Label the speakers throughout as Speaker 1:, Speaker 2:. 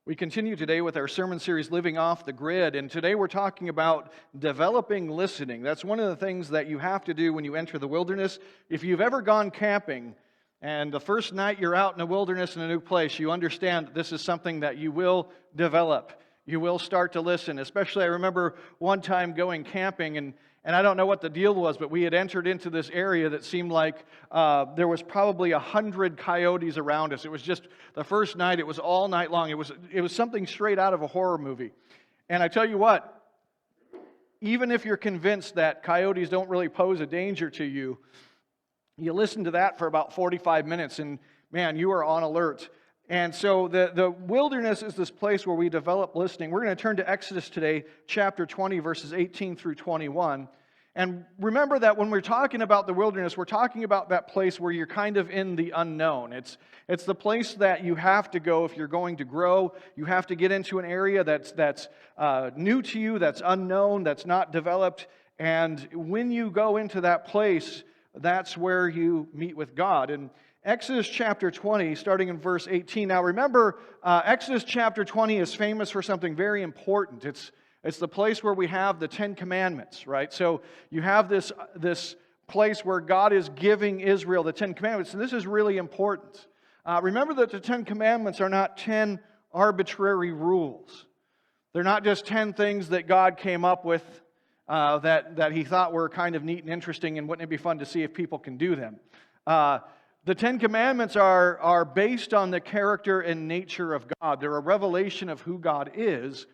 Speaker 1: We continue today with our sermon series, Living Off the Grid, and today we're talking about developing listening. That's one of the things that you have to do when you enter the wilderness. If you've ever gone camping, and the first night you're out in the wilderness in a new place, you understand that this is something that you will develop. You will start to listen. Especially, I remember one time going camping, and I don't know what the deal was, but we had entered into this area that seemed like there was probably 100 coyotes around us. It was just the first night. It was all night long. It was something straight out of a horror movie. And I tell you what, even if you're convinced that coyotes don't really pose a danger to you, you listen to that for about 45 minutes, and man, you are on alert. And so the wilderness is this place where we develop listening. We're going to turn to Exodus today, chapter 20, verses 18 through 21. And remember that when we're talking about the wilderness, we're talking about that place where you're kind of in the unknown. It's the place that you have to go if you're going to grow. You have to get into an area that's new to you, that's unknown, that's not developed. And when you go into that place, that's where you meet with God. And Exodus chapter 20, starting in verse 18. Now remember, Exodus chapter 20 is famous for something very important. It's the place where we have the Ten Commandments, right? So you have this place where God is giving Israel the Ten Commandments, and this is really important. Remember that the Ten Commandments are not 10 arbitrary rules. They're not just 10 things that God came up with that He thought were kind of neat and interesting, and wouldn't it be fun to see if people can do them. The Ten Commandments are based on the character and nature of God. They're a revelation of who God is.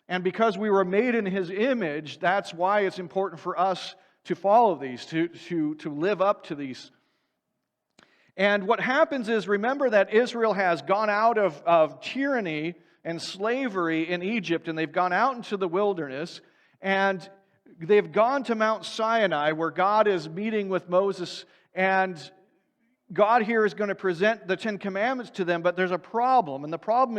Speaker 1: And because we were made in His image, that's why it's important for us to follow these, to live up to these. And what happens is, remember that Israel has gone out of tyranny and slavery in Egypt, and they've gone out into the wilderness, and they've gone to Mount Sinai, where God is meeting with Moses, and God here is going to present the Ten Commandments to them, but there's a problem. And the problem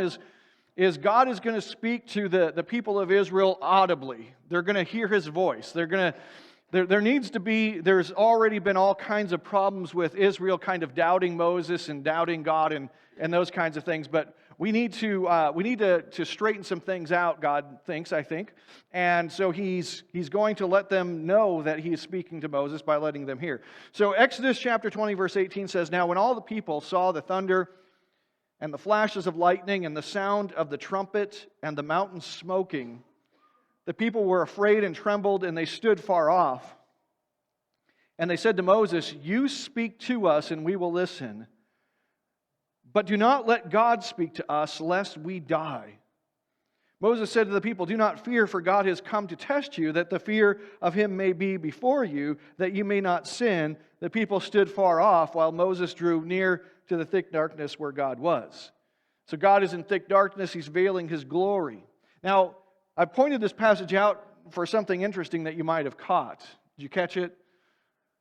Speaker 1: is God is going to speak to the people of Israel audibly. They're going to hear His voice. There's already been all kinds of problems with Israel kind of doubting Moses and doubting God and those kinds of things. But we need to straighten some things out, God thinks, I think. And so He's going to let them know that He is speaking to Moses by letting them hear. So Exodus chapter 20, verse 18 says, "Now when all the people saw the thunder and the flashes of lightning and the sound of the trumpet and the mountain smoking, the people were afraid and trembled, and they stood far off. And they said to Moses, 'You speak to us, and we will listen. But do not let God speak to us, lest we die.' Moses said to the people, 'Do not fear, for God has come to test you, that the fear of Him may be before you, that you may not sin.' The people stood far off, while Moses drew near to the thick darkness where God was." So God is in thick darkness. He's veiling His glory. Now, I pointed this passage out for something interesting that you might have caught. Did you catch it?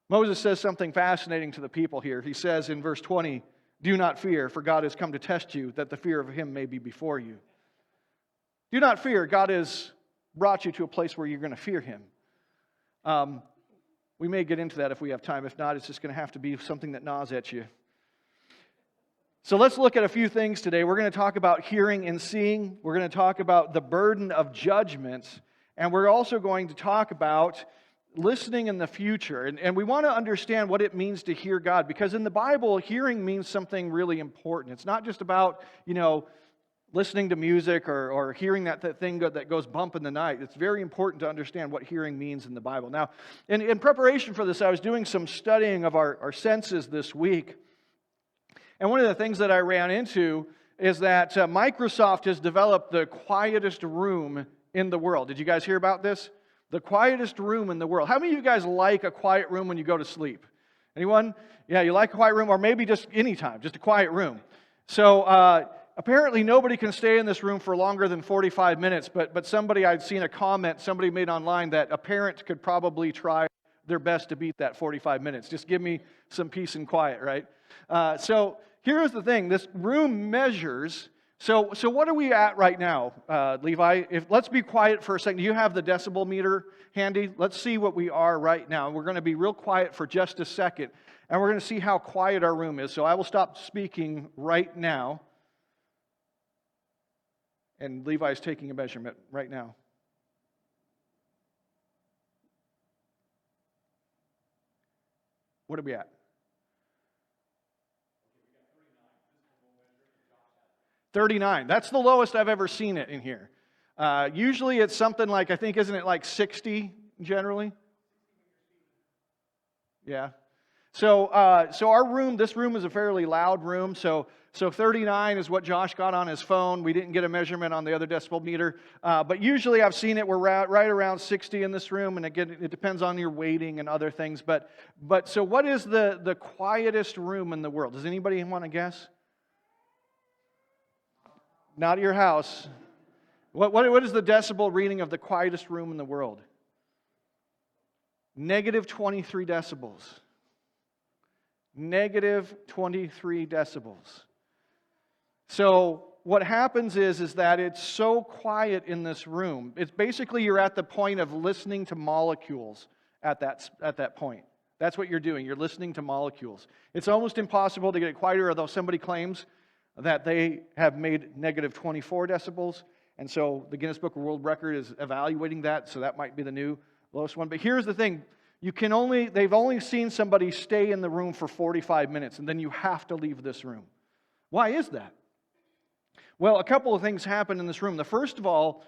Speaker 1: Moses says something fascinating to the people here. He says in verse 20, "Do not fear, for God has come to test you, that the fear of Him may be before you." Do not fear. God has brought you to a place where you're going to fear Him. We may get into that if we have time. If not, it's just going to have to be something that gnaws at you. So let's look at a few things today. We're going to talk about hearing and seeing. We're going to talk about the burden of judgment. And we're also going to talk about listening in the future. And we want to understand what it means to hear God. Because in the Bible, hearing means something really important. It's not just about, listening to music or hearing that thing that goes bump in the night. It's very important to understand what hearing means in the Bible. Now, in preparation for this, I was doing some studying of our senses this week. And one of the things that I ran into is that Microsoft has developed the quietest room in the world. Did you guys hear about this? The quietest room in the world. How many of you guys like a quiet room when you go to sleep? Anyone? Yeah, you like a quiet room, or maybe just anytime, just a quiet room. So apparently nobody can stay in this room for longer than 45 minutes, but I'd seen a comment somebody made online that a parent could probably try their best to beat that 45 minutes. Just give me some peace and quiet, right? So here's the thing. This room measures. So what are we at right now, Levi? Let's be quiet for a second. Do you have the decibel meter handy? Let's see what we are right now. We're going to be real quiet for just a second, and we're going to see how quiet our room is. So I will stop speaking right now. And Levi's taking a measurement right now. What are we at? 39. That's the lowest I've ever seen it in here. Usually it's something like, I think, isn't it like 60 generally? Yeah. So our room, this room is a fairly loud room. So 39 is what Josh got on his phone. We didn't get a measurement on the other decibel meter. But usually I've seen it, we're right around 60 in this room. And again, it depends on your weighting and other things. But so what is the quietest room in the world? Does anybody want to guess? Not your house. What is the decibel reading of the quietest room in the world? Negative 23 decibels. Negative 23 decibels. So what happens is that it's so quiet in this room. It's basically you're at the point of listening to molecules at that point. That's what you're doing. You're listening to molecules. It's almost impossible to get it quieter, although somebody claims that they have made negative 24 decibels. And so the Guinness Book of World Record is evaluating that, so that might be the new lowest one. But here's the thing. They've only seen somebody stay in the room for 45 minutes, and then you have to leave this room. Why is that? Well, a couple of things happen in this room. The first of all,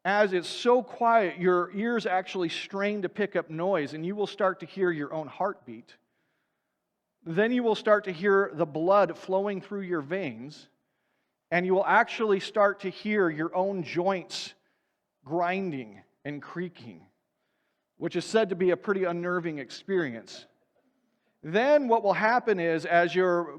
Speaker 1: as it's so quiet, your ears actually strain to pick up noise, and you will start to hear your own heartbeat. Then you will start to hear the blood flowing through your veins, and you will actually start to hear your own joints grinding and creaking, which is said to be a pretty unnerving experience. Then what will happen is, as your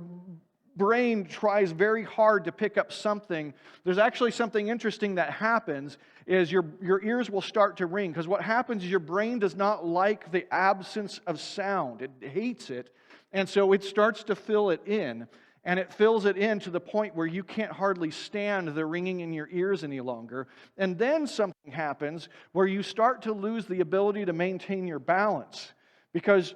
Speaker 1: brain tries very hard to pick up something, there's actually something interesting that happens, is your ears will start to ring. Because what happens is your brain does not like the absence of sound. It hates it. And so it starts to fill it in. And it fills it in to the point where you can't hardly stand the ringing in your ears any longer. And then something happens where you start to lose the ability to maintain your balance. Because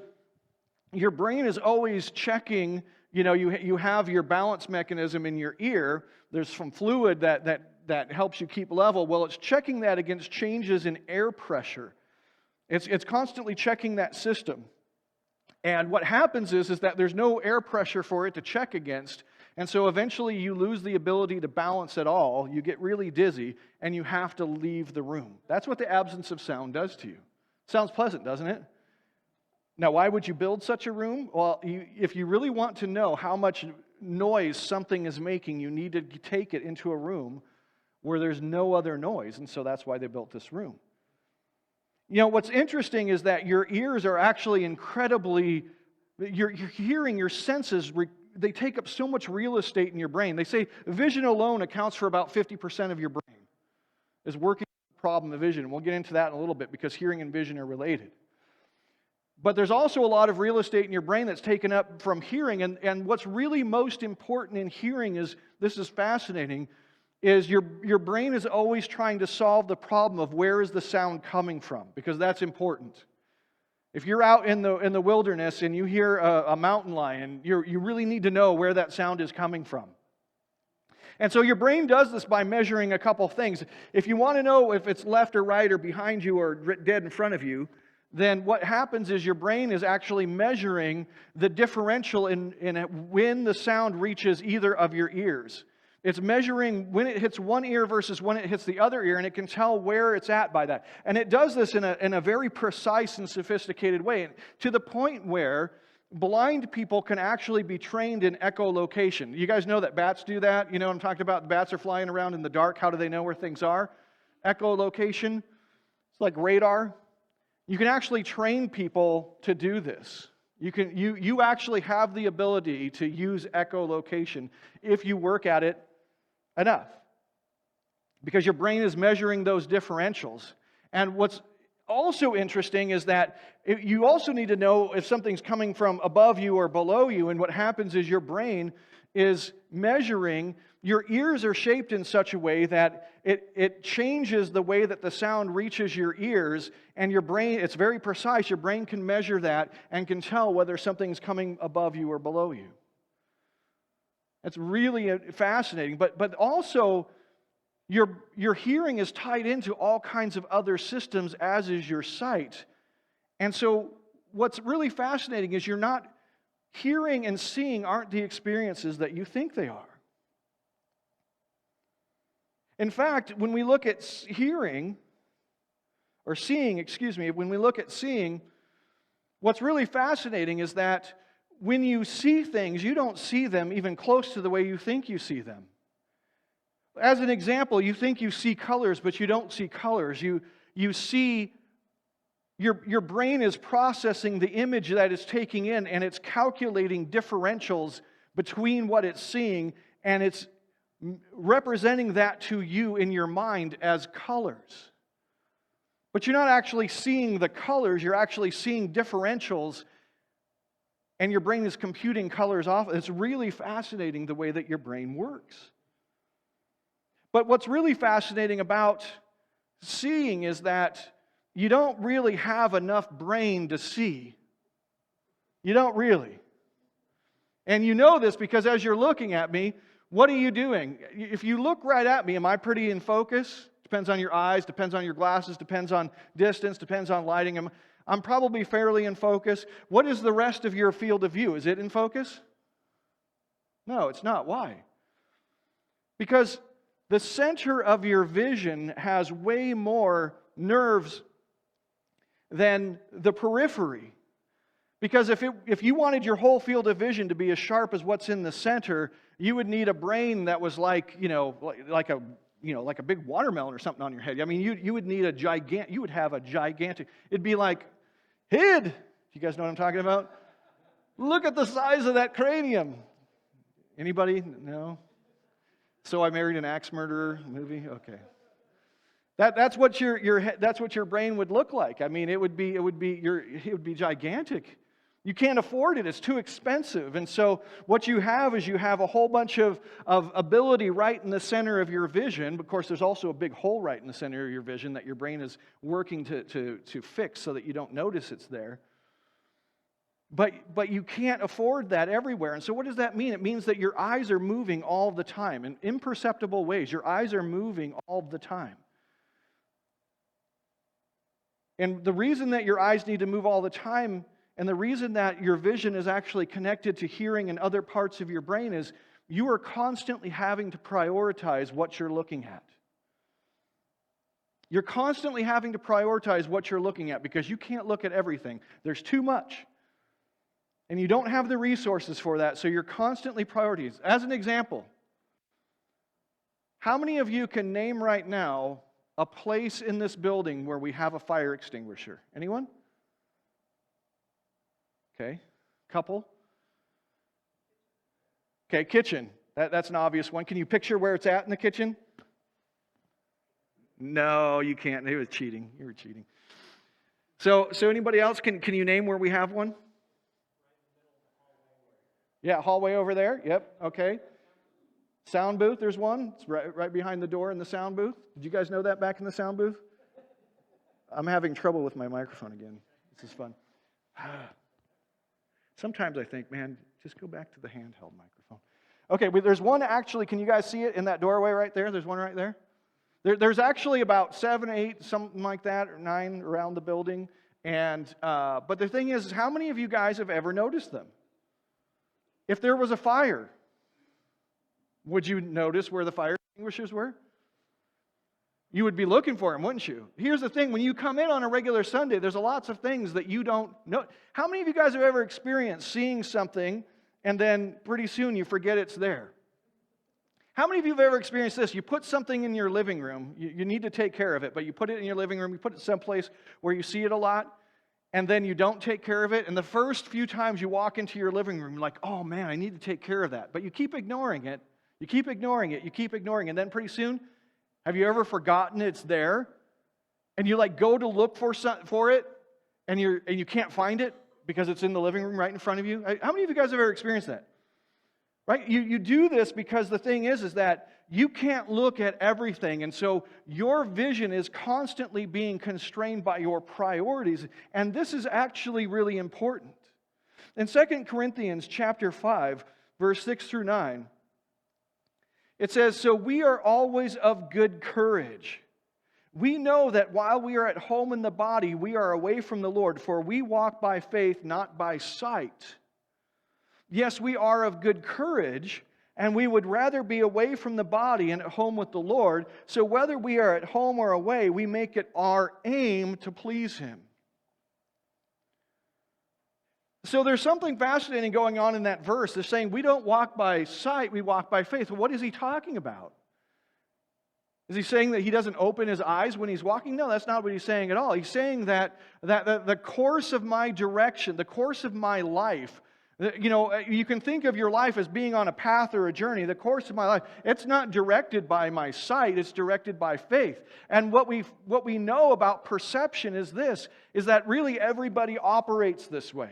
Speaker 1: your brain is always checking, you have your balance mechanism in your ear. There's some fluid that helps you keep level. Well, it's checking that against changes in air pressure. It's constantly checking that system. And what happens is that there's no air pressure for it to check against, and so eventually you lose the ability to balance at all, you get really dizzy, and you have to leave the room. That's what the absence of sound does to you. Sounds pleasant, doesn't it? Now, why would you build such a room? Well, if you really want to know how much noise something is making, you need to take it into a room where there's no other noise, and so that's why they built this room. What's interesting is that your ears are actually incredibly, your hearing, your senses, they take up so much real estate in your brain. They say vision alone accounts for about 50% of your brain is working on the problem of vision. We'll get into that in a little bit because hearing and vision are related. But there's also a lot of real estate in your brain that's taken up from hearing. And what's really most important in hearing is, this is fascinating, is your brain is always trying to solve the problem of where is the sound coming from, because that's important. If you're out in the wilderness and you hear a mountain lion, you really need to know where that sound is coming from. And so your brain does this by measuring a couple things. If you want to know if it's left or right or behind you or dead in front of you, then what happens is your brain is actually measuring the differential in when the sound reaches either of your ears. It's measuring when it hits one ear versus when it hits the other ear, and it can tell where it's at by that. And it does this in a very precise and sophisticated way, to the point where blind people can actually be trained in echolocation. You guys know that bats do that? You know what I'm talking about? The bats are flying around in the dark. How do they know where things are? Echolocation. It's like radar. You can actually train people to do this. You actually have the ability to use echolocation if you work at it enough, because your brain is measuring those differentials. And what's also interesting is that you also need to know if something's coming from above you or below you, and what happens is your brain is measuring. Your ears are shaped in such a way that it changes the way that the sound reaches your ears, and your brain, it's very precise. Your brain can measure that and can tell whether something's coming above you or below you. It's really fascinating. But also, Your hearing is tied into all kinds of other systems, as is your sight. And so what's really fascinating is you're not hearing and seeing aren't the experiences that you think they are. In fact, when we look at seeing, when we look at seeing, what's really fascinating is that when you see things, you don't see them even close to the way you think you see them. As an example, you think you see colors, but you don't see colors. You see, your brain is processing the image that it's taking in, and it's calculating differentials between what it's seeing, and it's representing that to you in your mind as colors. But you're not actually seeing the colors, you're actually seeing differentials, and your brain is computing colors off. It's really fascinating the way that your brain works. But what's really fascinating about seeing is that you don't really have enough brain to see. You don't really. And you know this because as you're looking at me, what are you doing? If you look right at me, am I pretty in focus? Depends on your eyes, depends on your glasses, depends on distance, depends on lighting. I'm probably fairly in focus. What is the rest of your field of view? Is it in focus? No, it's not. Why? Because the center of your vision has way more nerves than the periphery. Because if you wanted your whole field of vision to be as sharp as what's in the center, you would need a brain that was like a big watermelon or something on your head. I mean, you would need you would have a gigantic, it'd be like, Hid! You guys know what I'm talking about? Look at the size of that cranium. Anybody? No? So I Married an Axe Murderer movie? Okay. That's what your brain would look like. I mean, it would be gigantic. You can't afford it. It's too expensive. And so what you have is you have a whole bunch of ability right in the center of your vision. Of course, there's also a big hole right in the center of your vision that your brain is working to fix so that you don't notice it's there. But you can't afford that everywhere. And so what does that mean? It means that your eyes are moving all the time in imperceptible ways. Your eyes are moving all the time. And the reason that your eyes need to move all the time, and the reason that your vision is actually connected to hearing and other parts of your brain, is you are constantly having to prioritize what you're looking at. You're constantly having to prioritize what you're looking at because you can't look at everything. There's too much. And you don't have the resources for that, so you're constantly prioritizing. As an example, how many of you can name right now a place in this building where we have a fire extinguisher? Anyone? Okay, couple. Okay, kitchen. That's an obvious one. Can you picture where it's at in the kitchen? No, you can't. It was cheating. You were cheating. So anybody else, can you name where we have one? Yeah, hallway over there. Yep, okay. Sound booth, there's one. It's right behind the door in the sound booth. Did you guys know that back in the sound booth? I'm having trouble with my microphone again. This is fun. Sometimes I think, man, just go back to the handheld microphone. Okay, there's one actually, can you guys see it in that doorway right there? There's one right there. There's actually about 7, 8, something like that, or 9 around the building. But the thing is, how many of you guys have ever noticed them? If there was a fire, would you notice where the fire extinguishers were? You would be looking for them, wouldn't you? Here's the thing, when you come in on a regular Sunday, there's lots of things that you don't know. How many of you guys have ever experienced seeing something and then pretty soon you forget it's there? How many of you have ever experienced this? You put something in your living room, you need to take care of it, but you put it in your living room, you put it someplace where you see it a lot, and then you don't take care of it, and the first few times you walk into your living room, you're like, oh man, I need to take care of that. But you keep ignoring it, you keep ignoring it, you keep ignoring it, and then pretty soon, have you ever forgotten it's there? And you go to look for it, and you can't find it because it's in the living room right in front of you? How many of you guys have ever experienced that? Right? You do this because the thing is that you can't look at everything, and so your vision is constantly being constrained by your priorities, and this is actually really important. In 2 Corinthians chapter 5, verse 6 through 9, It says, "So we are always of good courage. We know that while we are at home in the body, we are away from the Lord, for we walk by faith, not by sight." Yes, we are of good courage, and we would rather be away from the body and at home with the Lord. So whether we are at home or away, we make it our aim to please Him. So there's something fascinating going on in that verse. They're saying we don't walk by sight, we walk by faith. Well, what is he talking about? Is he saying that he doesn't open his eyes when he's walking? No, that's not what he's saying at all. He's saying that the course of my direction, the course of my life, you can think of your life as being on a path or a journey. The course of my life, it's not directed by my sight, it's directed by faith. And what we know about perception is this, is that really everybody operates this way.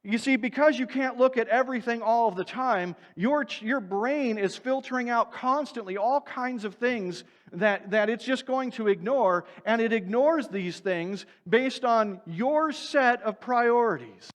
Speaker 1: You see, because you can't look at everything all of the time, your brain is filtering out constantly all kinds of things that it's just going to ignore, and it ignores these things based on your set of priorities.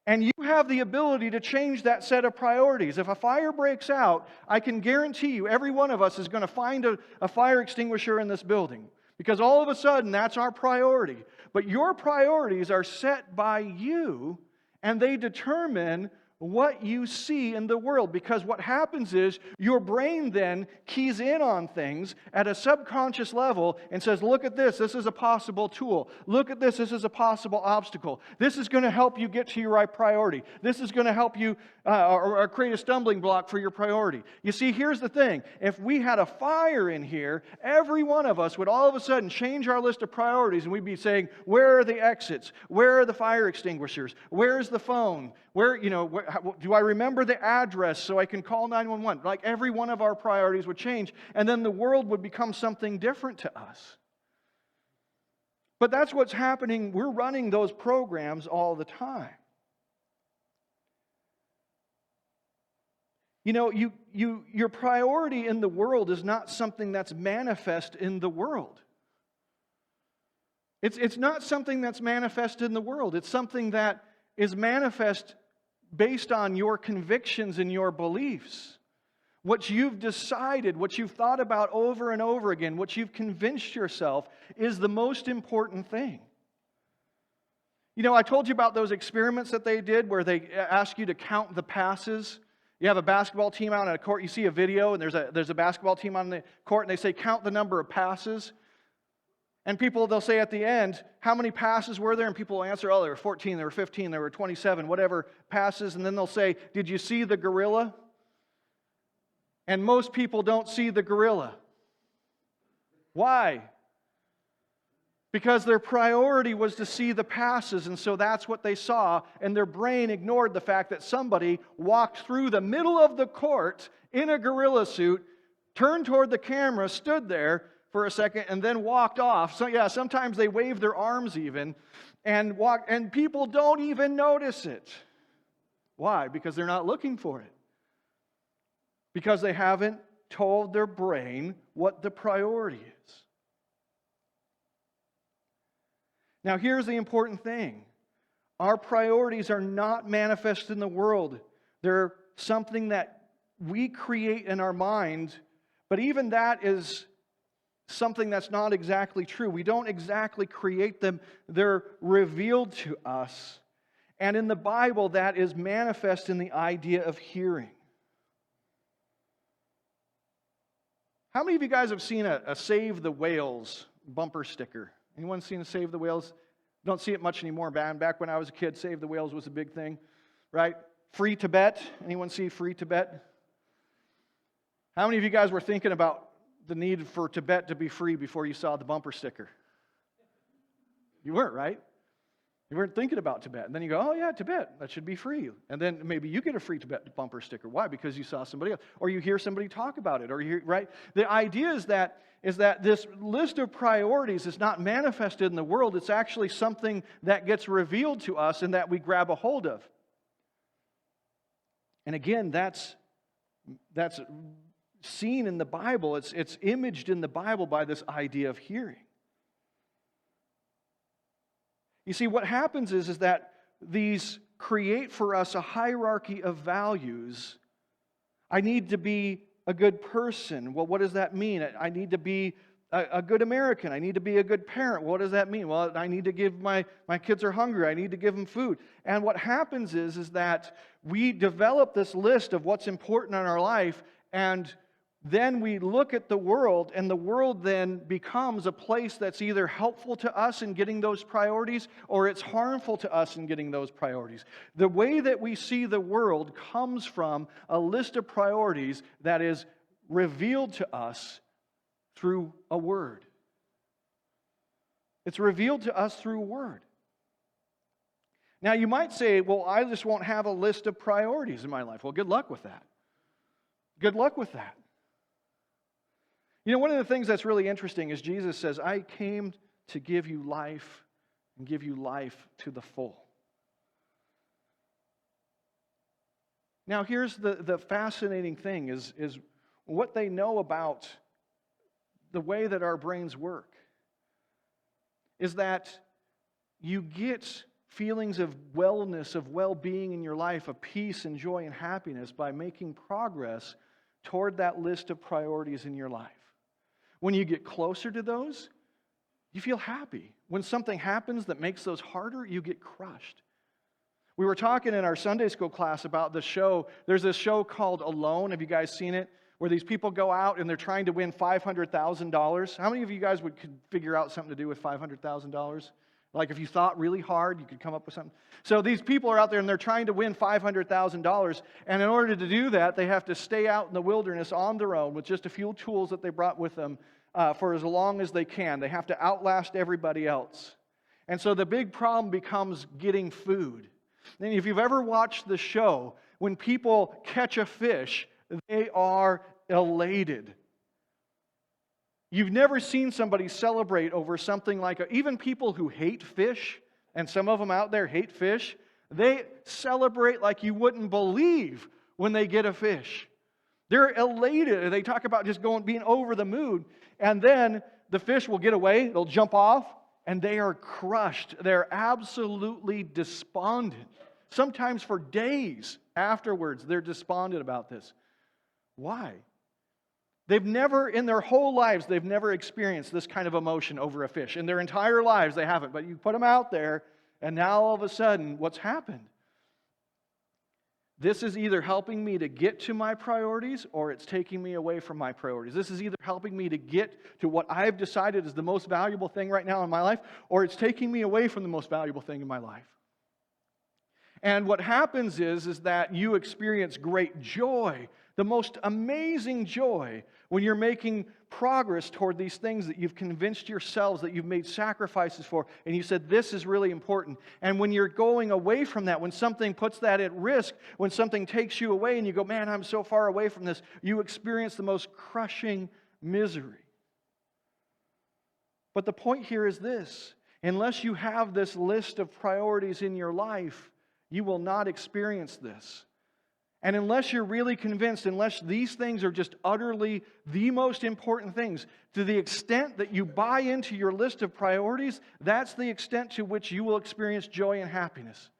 Speaker 1: And you have the ability to change that set of priorities. If a fire breaks out, I can guarantee you every one of us is going to find a fire extinguisher in this building. Because all of a sudden, that's our priority. But your priorities are set by you, and they determine what you see in the world. Because what happens is your brain then keys in on things at a subconscious level and says, look at this is a possible tool. Look at this is a possible obstacle. This is going to help you get to your right priority. This is going to help you or create a stumbling block for your priority. You see, here's the thing. If we had a fire in here, every one of us would all of a sudden change our list of priorities, and we'd be saying, where are the exits? Where are the fire extinguishers? Where's the phone? Do I remember the address so I can call 911? Like every one of our priorities would change, and then the world would become something different to us. But that's what's happening. We're running those programs all the time. Your priority in the world is not something that's manifest in the world. It's not something that's manifest in the world. It's something that is manifest based on your convictions and your beliefs. What you've decided, what you've thought about over and over again, what you've convinced yourself is the most important thing. I told you about those experiments that they did where they ask you to count the passes. You have a basketball team out on a court, you see a video, and there's a basketball team on the court, and they say, count the number of passes. And they'll say at the end, how many passes were there? And people will answer, there were 14, there were 15, there were 27, whatever passes. And then they'll say, did you see the gorilla? And most people don't see the gorilla. Why? Because their priority was to see the passes, and so that's what they saw, and their brain ignored the fact that somebody walked through the middle of the court in a gorilla suit, turned toward the camera, stood there for a second, and then walked off. So yeah, sometimes they wave their arms even, and walk, and people don't even notice it. Why? Because they're not looking for it. Because they haven't told their brain what the priority is. Now, here's the important thing. Our priorities are not manifest in the world. They're something that we create in our mind, but even that is something that's not exactly true. We don't exactly create them. They're revealed to us. And in the Bible, that is manifest in the idea of hearing. How many of you guys have seen a Save the Whales bumper sticker? Anyone seen a Save the Whales? Don't see it much anymore, man. Back when I was a kid, Save the Whales was a big thing, right? Free Tibet. Anyone see Free Tibet? How many of you guys were thinking about the need for Tibet to be free before you saw the bumper sticker? You weren't, right? You weren't thinking about Tibet. And then you go, oh yeah, Tibet, that should be free. And then maybe you get a Free Tibet bumper sticker. Why? Because you saw somebody else. Or you hear somebody talk about it. Or you hear, right? The idea is that this list of priorities is not manifested in the world. It's actually something that gets revealed to us and that we grab a hold of. And again, that's seen in the Bible. It's imaged in the Bible by this idea of hearing. You see, what happens is that these create for us a hierarchy of values I need to be a good person. Well, what does that mean? I need to be a good American. I need to be a good parent. What does that mean? Well, I need to give my kids are hungry. I need to give them food. And what happens is that we develop this list of what's important in our life, and then we look at the world, and the world then becomes a place that's either helpful to us in getting those priorities, or it's harmful to us in getting those priorities. The way that we see the world comes from a list of priorities that is revealed to us through a word. It's revealed to us through a word. Now, you might say, well, I just won't have a list of priorities in my life. Well, good luck with that. Good luck with that. You know, one of the things that's really interesting is Jesus says, I came to give you life and give you life to the full. Now, here's the fascinating thing is what they know about the way that our brains work is that you get feelings of wellness, of well-being in your life, of peace and joy and happiness by making progress toward that list of priorities in your life. When you get closer to those, you feel happy. When something happens that makes those harder, you get crushed. We were talking in our Sunday school class about the show. There's this show called Alone. Have you guys seen it? Where these people go out and they're trying to win $500,000. How many of you guys could figure out something to do with $500,000? Like if you thought really hard, you could come up with something. So these people are out there and they're trying to win $500,000. And in order to do that, they have to stay out in the wilderness on their own with just a few tools that they brought with them for as long as they can. They have to outlast everybody else. And so the big problem becomes getting food. And if you've ever watched the show, when people catch a fish, they are elated. You've never seen somebody celebrate over something like even people who hate fish, and some of them out there hate fish, they celebrate like you wouldn't believe when they get a fish. They're elated. They talk about just being over the moon, and then the fish will get away, they'll jump off, and they are crushed. They're absolutely despondent. Sometimes for days afterwards, they're despondent about this. Why? They've never, in their whole lives, they've never experienced this kind of emotion over a fish. In their entire lives, they haven't. But you put them out there, and now all of a sudden, what's happened? This is either helping me to get to my priorities, or it's taking me away from my priorities. This is either helping me to get to what I've decided is the most valuable thing right now in my life, or it's taking me away from the most valuable thing in my life. And what happens is that you experience great joy, the most amazing joy, when you're making progress toward these things that you've convinced yourselves that you've made sacrifices for, and you said, this is really important. And when you're going away from that, when something puts that at risk, when something takes you away and you go, man, I'm so far away from this, you experience the most crushing misery. But the point here is this: unless you have this list of priorities in your life, you will not experience this. And unless you're really convinced, unless these things are just utterly the most important things, to the extent that you buy into your list of priorities, that's the extent to which you will experience joy and happiness.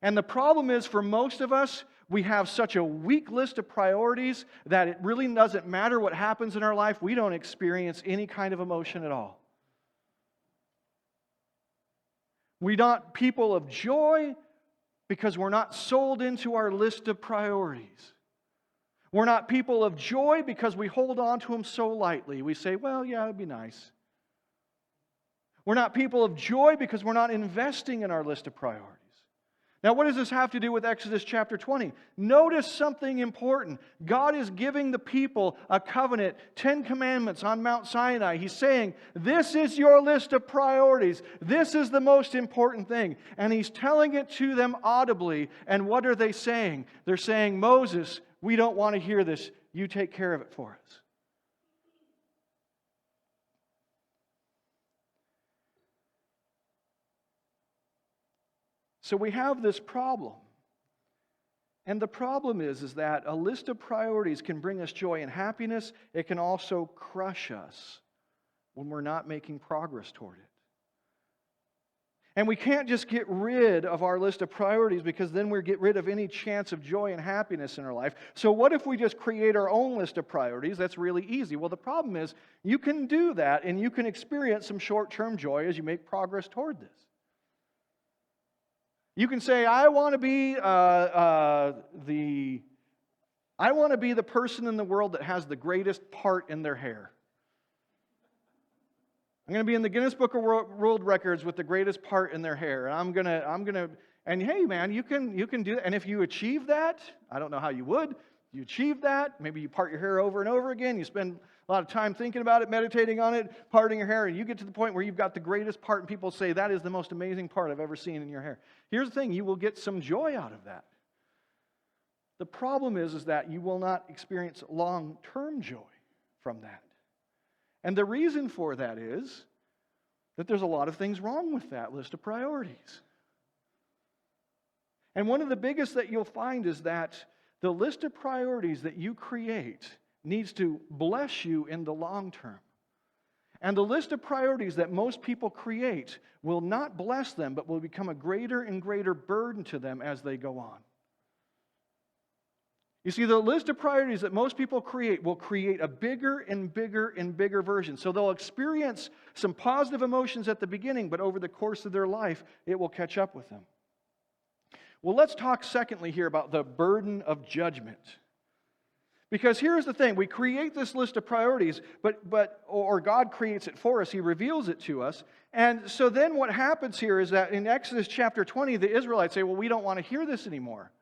Speaker 1: And the problem is, for most of us, we have such a weak list of priorities that it really doesn't matter what happens in our life. We don't experience any kind of emotion at all. We're not people of joy because we're not sold into our list of priorities. We're not people of joy because we hold on to them so lightly. We say, well, yeah, it'd be nice. We're not people of joy because we're not investing in our list of priorities. Now, what does this have to do with Exodus chapter 20? Notice something important. God is giving the people a covenant, 10 commandments on Mount Sinai. He's saying, this is your list of priorities. This is the most important thing. And He's telling it to them audibly. And what are they saying? They're saying, Moses, we don't want to hear this. You take care of it for us. So we have this problem. And the problem is that a list of priorities can bring us joy and happiness. It can also crush us when we're not making progress toward it. And we can't just get rid of our list of priorities, because then we get rid of any chance of joy and happiness in our life. So what if we just create our own list of priorities? That's really easy. Well, the problem is you can do that and you can experience some short-term joy as you make progress toward this. You can say, I want to be the person in the world that has the greatest part in their hair. I'm going to be in the Guinness Book of World Records with the greatest part in their hair. And I'm going to, and hey man, you can do that. And if you achieve that, I don't know how you would, you achieve that, maybe you part your hair over and over again, you spend a lot of time thinking about it, meditating on it, parting your hair, and you get to the point where you've got the greatest part, and people say, that is the most amazing part I've ever seen in your hair. Here's the thing, you will get some joy out of that. The problem is that you will not experience long-term joy from that. And the reason for that is that there's a lot of things wrong with that list of priorities. And one of the biggest that you'll find is that the list of priorities that you create needs to bless you in the long term. And the list of priorities that most people create will not bless them, but will become a greater and greater burden to them as they go on. You see, the list of priorities that most people create will create a bigger and bigger and bigger version. So they'll experience some positive emotions at the beginning, but over the course of their life, it will catch up with them. Well, let's talk secondly here about the burden of judgment. Because here's the thing, we create this list of priorities, or God creates it for us, He reveals it to us. And so then what happens here is that in Exodus chapter 20, the Israelites say, well, we don't want to hear this anymore.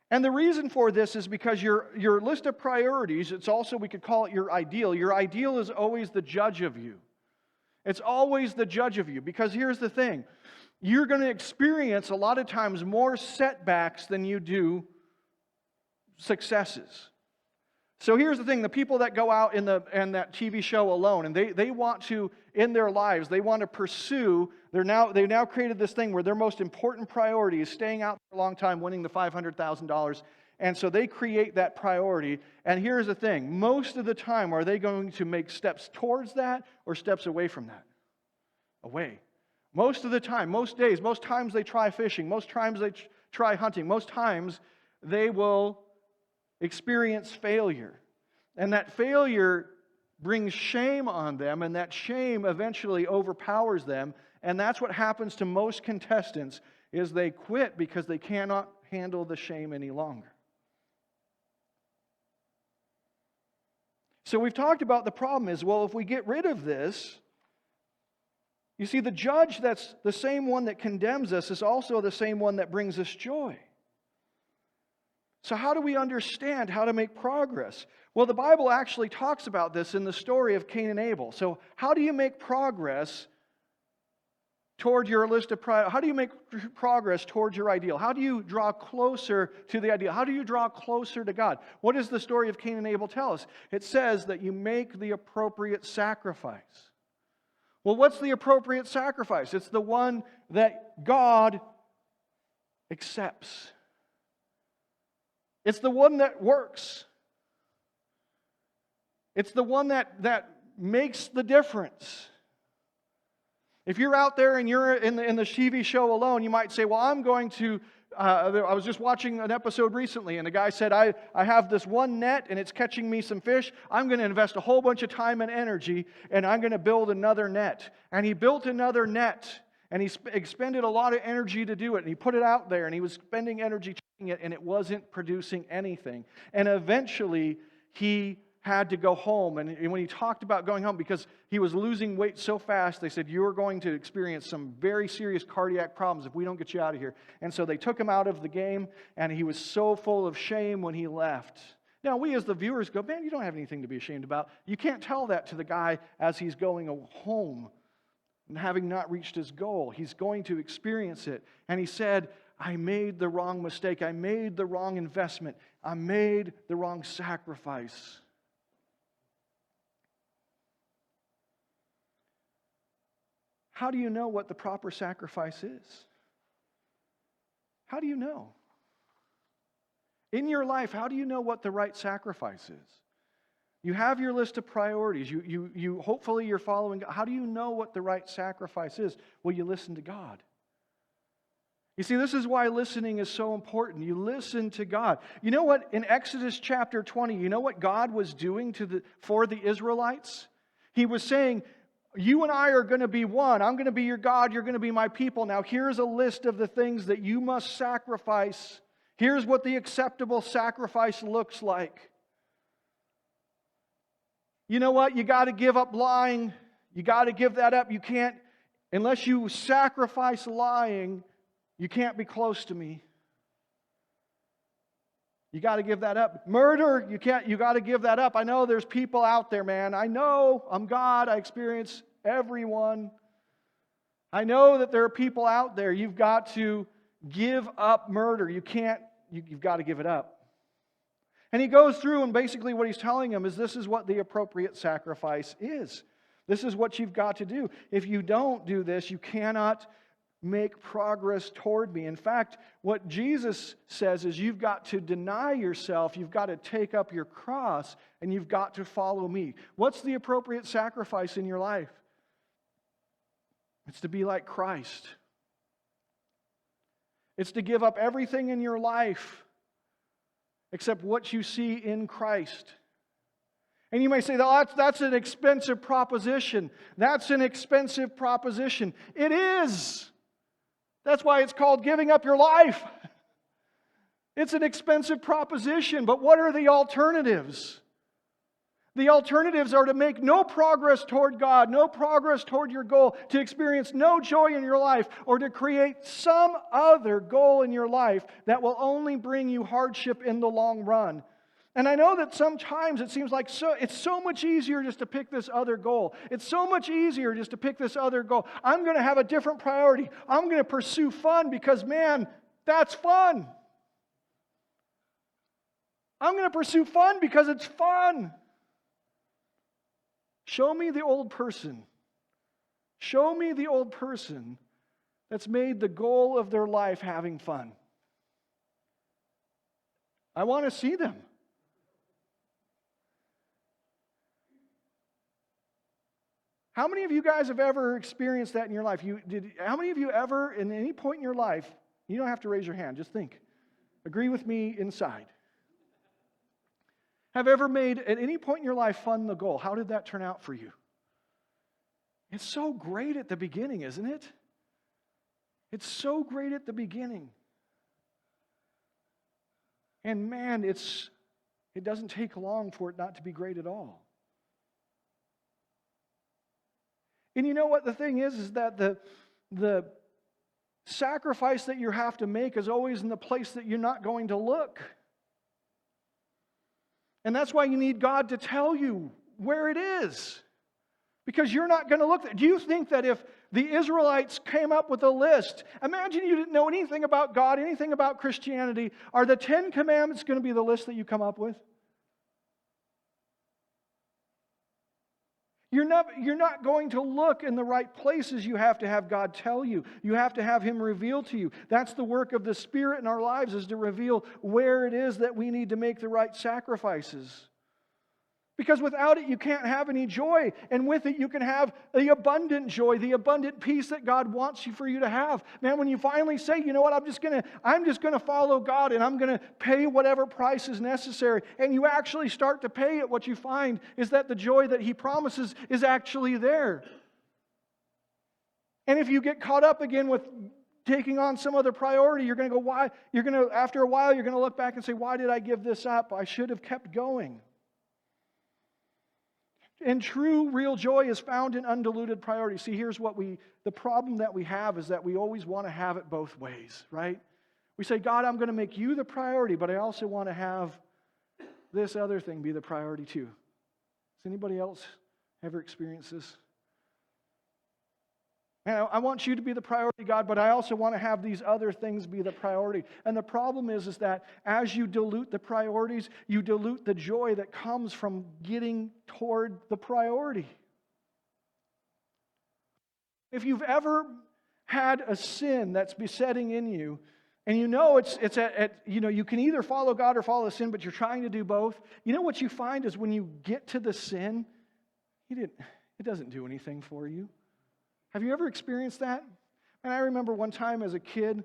Speaker 1: And the reason for this is because your list of priorities, it's also, we could call it your ideal. Your ideal is always the judge of you. It's always the judge of you. Because here's the thing, you're going to experience a lot of times more setbacks than you do successes. So here's the thing, the people that go out in that TV show Alone, and they want to, in their lives, they want to pursue, they've now created this thing where their most important priority is staying out for a long time, winning the $500,000. And so they create that priority. And here's the thing, most of the time, are they going to make steps towards that or steps away from that? Away. Most of the time, most days, most times they try fishing, most times they try hunting, most times they will experience failure. And that failure brings shame on them, and that shame eventually overpowers them. And that's what happens to most contestants, is they quit because they cannot handle the shame any longer. So we've talked about the problem is, well, if we get rid of this, you see, the judge that's the same one that condemns us is also the same one that brings us joy. So how do we understand how to make progress? Well, the Bible actually talks about this in the story of Cain and Abel. So how do you make progress toward your list of priorities? How do you make progress towards your ideal? How do you draw closer to the ideal? How do you draw closer to God? What does the story of Cain and Abel tell us? It says that you make the appropriate sacrifice. Well, what's the appropriate sacrifice? It's the one that God accepts. It's the one that works. It's the one that makes the difference. If you're out there and you're in the TV show Alone, you might say, well, I'm going to, I was just watching an episode recently, and the guy said, I have this one net, and it's catching me some fish. I'm going to invest a whole bunch of time and energy, and I'm going to build another net. And he built another net, and he expended a lot of energy to do it, and he put it out there, and he was spending energy checking it, and it wasn't producing anything. And eventually, he had to go home. And when he talked about going home, because he was losing weight so fast, they said, you're going to experience some very serious cardiac problems if we don't get you out of here. And so they took him out of the game, and he was so full of shame when he left. Now, we as the viewers go, man, you don't have anything to be ashamed about. You can't tell that to the guy as he's going home and having not reached his goal. He's going to experience it. And he said, I made the wrong mistake. I made the wrong investment. I made the wrong sacrifice. How do you know what the proper sacrifice is? How do you know? In your life, how do you know what the right sacrifice is? You have your list of priorities. You hopefully you're following. How do you know what the right sacrifice is? Well, you listen to God. You see, this is why listening is so important. You listen to God. You know what? In Exodus chapter 20, you know what God was doing for the Israelites? He was saying, you and I are going to be one. I'm going to be your God. You're going to be my people. Now, here's a list of the things that you must sacrifice. Here's what the acceptable sacrifice looks like. You know what? You got to give up lying. You got to give that up. You can't, unless you sacrifice lying, you can't be close to me. You got to give that up. Murder, you got to give that up. I know there's people out there, man. I know I'm God. I experience everyone. I know that there are people out there. You've got to give up murder. You've got to give it up. And he goes through, and basically what he's telling them is this is what the appropriate sacrifice is. This is what you've got to do. If you don't do this, you cannot make progress toward me. In fact, what Jesus says is you've got to deny yourself, you've got to take up your cross, and you've got to follow me. What's the appropriate sacrifice in your life? It's to be like Christ. It's to give up everything in your life except what you see in Christ. And you may say, that's an expensive proposition. That's an expensive proposition. It is. That's why it's called giving up your life. It's an expensive proposition, but what are the alternatives? The alternatives are to make no progress toward God, no progress toward your goal, to experience no joy in your life, or to create some other goal in your life that will only bring you hardship in the long run. And I know that sometimes it seems like it's so much easier just to pick this other goal. It's so much easier just to pick this other goal. I'm going to have a different priority. I'm going to pursue fun because, man, that's fun. I'm going to pursue fun because it's fun. Show me the old person. Show me the old person that's made the goal of their life having fun. I want to see them. How many of you guys have ever experienced that in your life? How many of you ever, in any point in your life, you don't have to raise your hand, just think. Agree with me inside. Have ever made, at any point in your life, fun the goal? How did that turn out for you? It's so great at the beginning, isn't it? It's so great at the beginning. And man, it doesn't take long for it not to be great at all. And you know what the thing is that the sacrifice that you have to make is always in the place that you're not going to look. And that's why you need God to tell you where it is. Because you're not going to look there. Do you think that if the Israelites came up with a list, imagine you didn't know anything about God, anything about Christianity, are the 10 Commandments going to be the list that you come up with? You're not going to look in the right places. You have to have God tell you. You have to have Him reveal to you. That's the work of the Spirit in our lives, is to reveal where it is that we need to make the right sacrifices. Because without it, you can't have any joy. And with it, you can have the abundant joy, the abundant peace that God wants for you to have. Man, when you finally say, you know what, I'm just going to follow God, and I'm going to pay whatever price is necessary, and you actually start to pay it, what you find is that the joy that He promises is actually there. And if you get caught up again with taking on some other priority, you're going to go, why? After a while, you're going to look back and say, why did I give this up? I should have kept going. And true, real joy is found in undiluted priority. See, here's the problem that we have is that we always want to have it both ways, right? We say, God, I'm going to make you the priority, but I also want to have this other thing be the priority too. Has anybody else ever experienced this? Man, I want you to be the priority, God, but I also want to have these other things be the priority. And the problem is that as you dilute the priorities, you dilute the joy that comes from getting toward the priority. If you've ever had a sin that's besetting in you, And you know you can either follow God or follow sin, but you're trying to do both. You know what you find is when you get to the sin, it doesn't do anything for you. Have you ever experienced that? And I remember one time as a kid,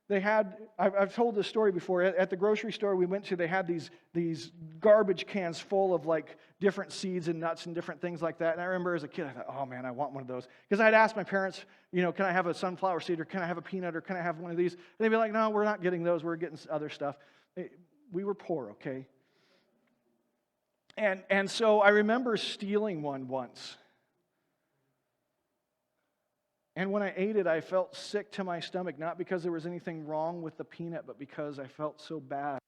Speaker 1: I've told this story before, at the grocery store we went to, they had these garbage cans full of like different seeds and nuts and different things like that. And I remember as a kid, I thought, oh man, I want one of those. Because I'd asked my parents, can I have a sunflower seed, or can I have a peanut, or can I have one of these? And they'd be like, no, we're not getting those, we're getting other stuff. We were poor, okay? And so I remember stealing one once. And when I ate it, I felt sick to my stomach, not because there was anything wrong with the peanut, but because I felt so bad.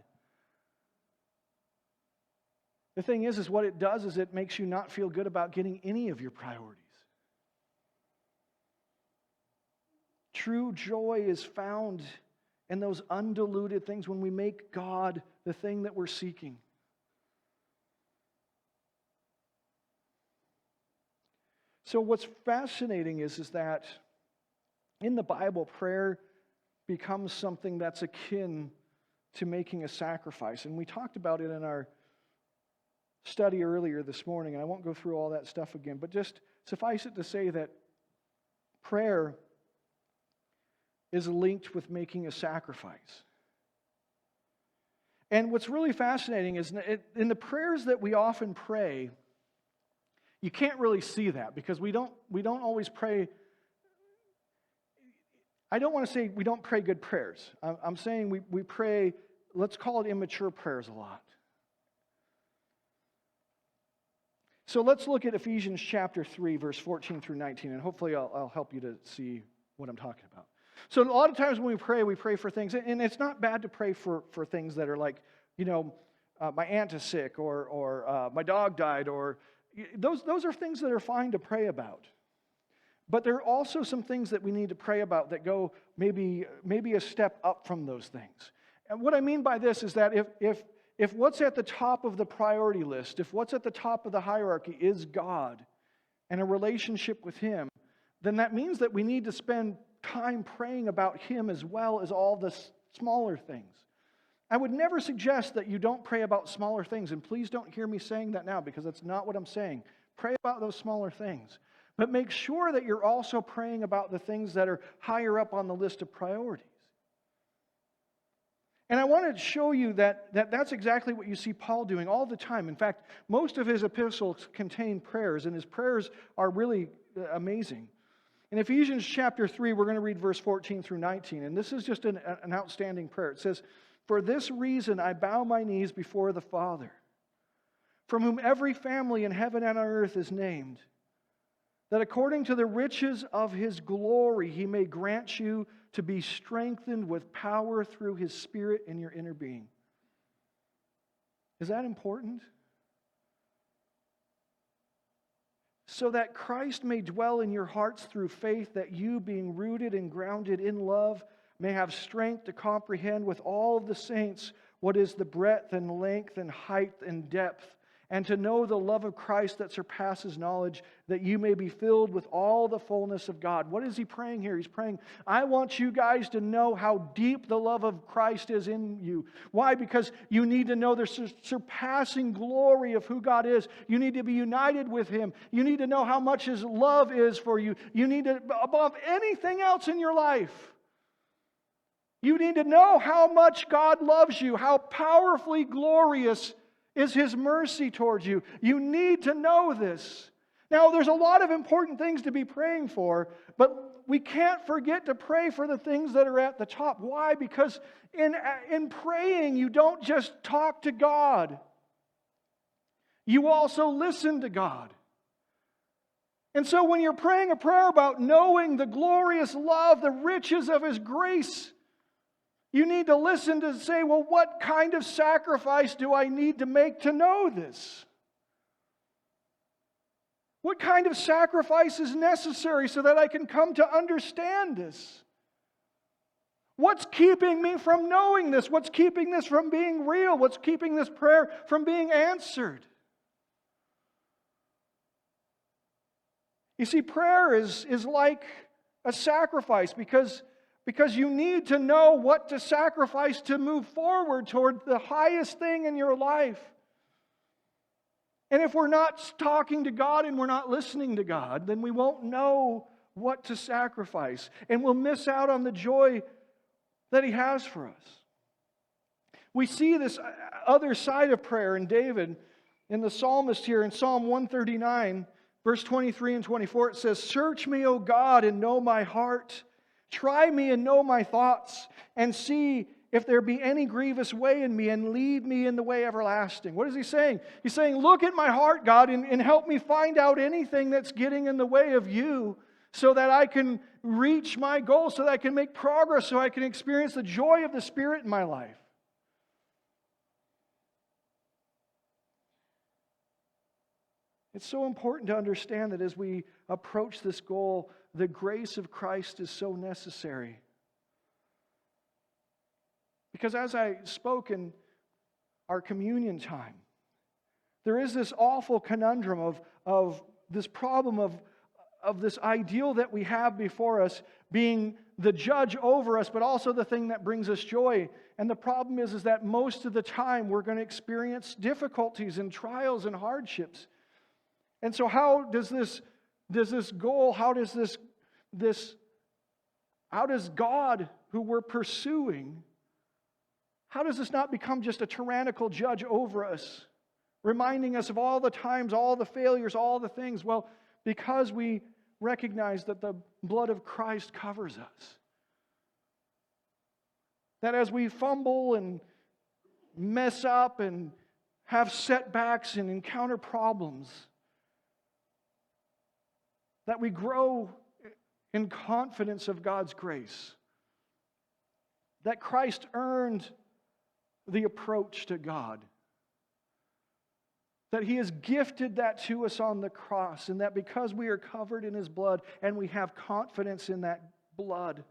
Speaker 1: The thing is what it does is it makes you not feel good about getting any of your priorities. True joy is found in those undiluted things when we make God the thing that we're seeking. So what's fascinating is that in the Bible, prayer becomes something that's akin to making a sacrifice. And we talked about it in our study earlier this morning, and I won't go through all that stuff again, but just suffice it to say that prayer is linked with making a sacrifice. And what's really fascinating is in the prayers that we often pray, you can't really see that because we don't always pray. I don't want to say we don't pray good prayers. I'm saying we pray, let's call it immature prayers a lot. So let's look at Ephesians chapter 3, verse 14 through 19, and hopefully I'll help you to see what I'm talking about. So a lot of times when we pray for things, and it's not bad to pray for things that are like, my aunt is sick, or my dog died, or those are things that are fine to pray about. But there are also some things that we need to pray about that go maybe a step up from those things. And what I mean by this is that if what's at the top of the priority list, if what's at the top of the hierarchy is God and a relationship with Him, then that means that we need to spend time praying about Him as well as all the smaller things. I would never suggest that you don't pray about smaller things, and please don't hear me saying that now because that's not what I'm saying. Pray about those smaller things. But make sure that you're also praying about the things that are higher up on the list of priorities. And I wanted to show you that's exactly what you see Paul doing all the time. In fact, most of his epistles contain prayers, and his prayers are really amazing. In Ephesians chapter 3, we're going to read verse 14 through 19, and this is just an outstanding prayer. It says, "For this reason I bow my knees before the Father, from whom every family in heaven and on earth is named, that according to the riches of His glory He may grant you to be strengthened with power through His Spirit in your inner being." Is that important? "So that Christ may dwell in your hearts through faith, that you, being rooted and grounded in love, may have strength to comprehend with all of the saints what is the breadth and length and height and depth, and to know the love of Christ that surpasses knowledge, that you may be filled with all the fullness of God." What is he praying here? He's praying, I want you guys to know how deep the love of Christ is in you. Why? Because you need to know the surpassing glory of who God is. You need to be united with Him. You need to know how much His love is for you. You need to, above anything else in your life, you need to know how much God loves you, how powerfully glorious is His mercy towards you. You need to know this. Now, there's a lot of important things to be praying for, but we can't forget to pray for the things that are at the top. Why? Because in praying, you don't just talk to God. You also listen to God. And so when you're praying a prayer about knowing the glorious love, the riches of His grace, you need to listen to say, well, what kind of sacrifice do I need to make to know this? What kind of sacrifice is necessary so that I can come to understand this? What's keeping me from knowing this? What's keeping this from being real? What's keeping this prayer from being answered? You see, prayer is like a sacrifice because Because you need to know what to sacrifice to move forward toward the highest thing in your life. And if we're not talking to God and we're not listening to God, then we won't know what to sacrifice. And we'll miss out on the joy that He has for us. We see this other side of prayer in David, in the psalmist here in Psalm 139, verse 23 and 24. It says, "Search me, O God, and know my heart. Try me and know my thoughts, and see if there be any grievous way in me, and lead me in the way everlasting." What is he saying? He's saying, look at my heart, God, and help me find out anything that's getting in the way of you, so that I can reach my goal, so that I can make progress, so I can experience the joy of the Spirit in my life. It's so important to understand that as we approach this goal, the grace of Christ is so necessary. Because as I spoke in our communion time, there is this awful conundrum of this problem of this ideal that we have before us being the judge over us, but also the thing that brings us joy. And the problem is that most of the time we're going to experience difficulties and trials and hardships. And so how does this goal, how does God, who we're pursuing, how does this not become just a tyrannical judge over us, reminding us of all the times, all the failures, all the things? Well, because we recognize that the blood of Christ covers us. That as we fumble and mess up and have setbacks and encounter problems, that we grow in confidence of God's grace. That Christ earned the approach to God. That He has gifted that to us on the cross, and that because we are covered in His blood and we have confidence in that blood,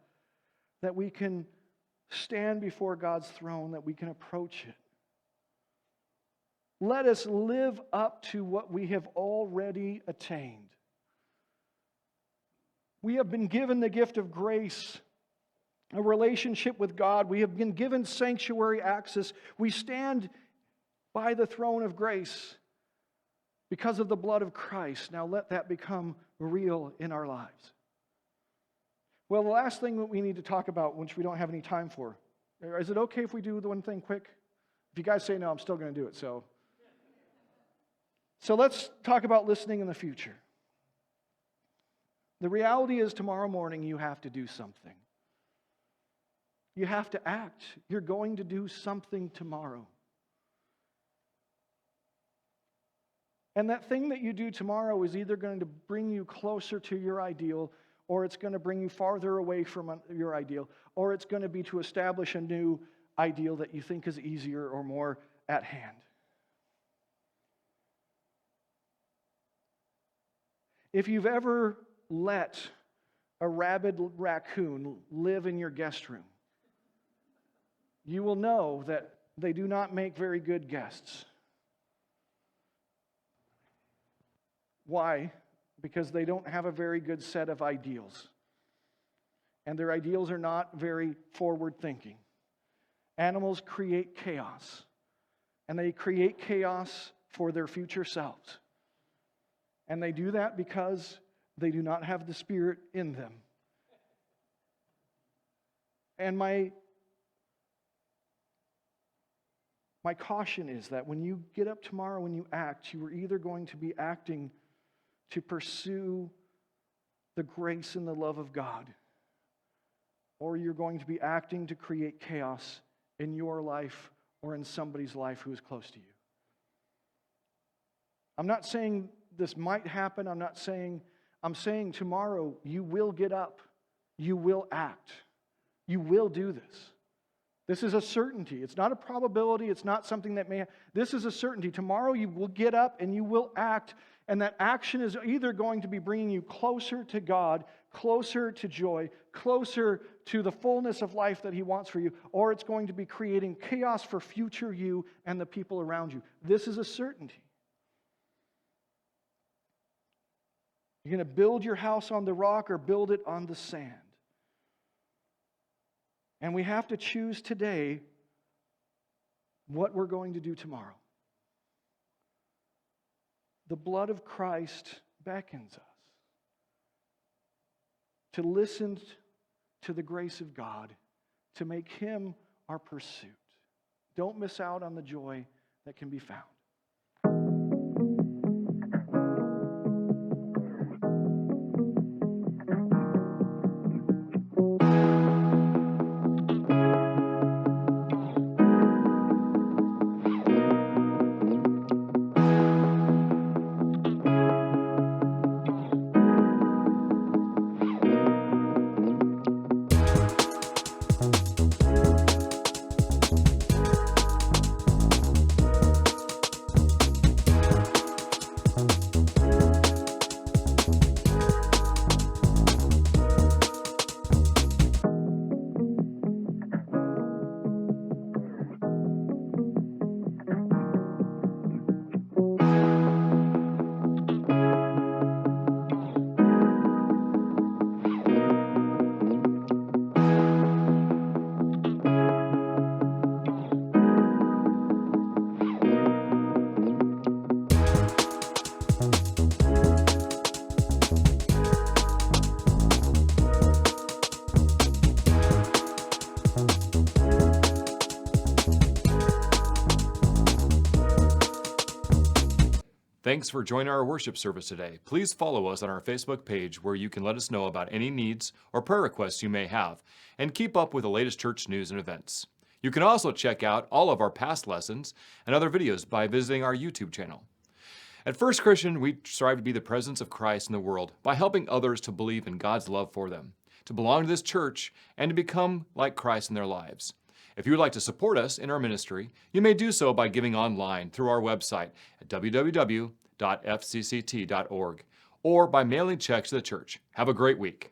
Speaker 1: that we can stand before God's throne, that we can approach it. Let us live up to what we have already attained. We have been given the gift of grace, a relationship with God. We have been given sanctuary access. We stand by the throne of grace because of the blood of Christ. Now let that become real in our lives. Well, the last thing that we need to talk about, which we don't have any time for, is it okay if we do the one thing quick? If you guys say no, I'm still going to do it. So let's talk about listening in the future. The reality is tomorrow morning you have to do something. You have to act. You're going to do something tomorrow. And that thing that you do tomorrow is either going to bring you closer to your ideal, or it's going to bring you farther away from your ideal, or it's going to be to establish a new ideal that you think is easier or more at hand. If you've ever let a rabid raccoon live in your guest room, you will know that they do not make very good guests. Why? Because they don't have a very good set of ideals. And their ideals are not very forward-thinking. Animals create chaos. And they create chaos for their future selves. And they do that because they do not have the Spirit in them. And my caution is that when you get up tomorrow and you act, you are either going to be acting to pursue the grace and the love of God, or you're going to be acting to create chaos in your life or in somebody's life who is close to you. I'm not saying this might happen. I'm saying tomorrow you will get up. You will act. You will do this. This is a certainty. It's not a probability. It's not something that may. This is a certainty. Tomorrow you will get up and you will act. And that action is either going to be bringing you closer to God, closer to joy, closer to the fullness of life that He wants for you, or it's going to be creating chaos for future you and the people around you. This is a certainty. You're going to build your house on the rock or build it on the sand. And we have to choose today what we're going to do tomorrow. The blood of Christ beckons us to listen to the grace of God, to make Him our pursuit. Don't miss out on the joy that can be found.
Speaker 2: Thanks for joining our worship service today. Please follow us on our Facebook page where you can let us know about any needs or prayer requests you may have and keep up with the latest church news and events. You can also check out all of our past lessons and other videos by visiting our YouTube channel. At First Christian, we strive to be the presence of Christ in the world by helping others to believe in God's love for them, to belong to this church, and to become like Christ in their lives. If you would like to support us in our ministry, you may do so by giving online through our website at www.fcct.org or by mailing checks to the church. Have a great week.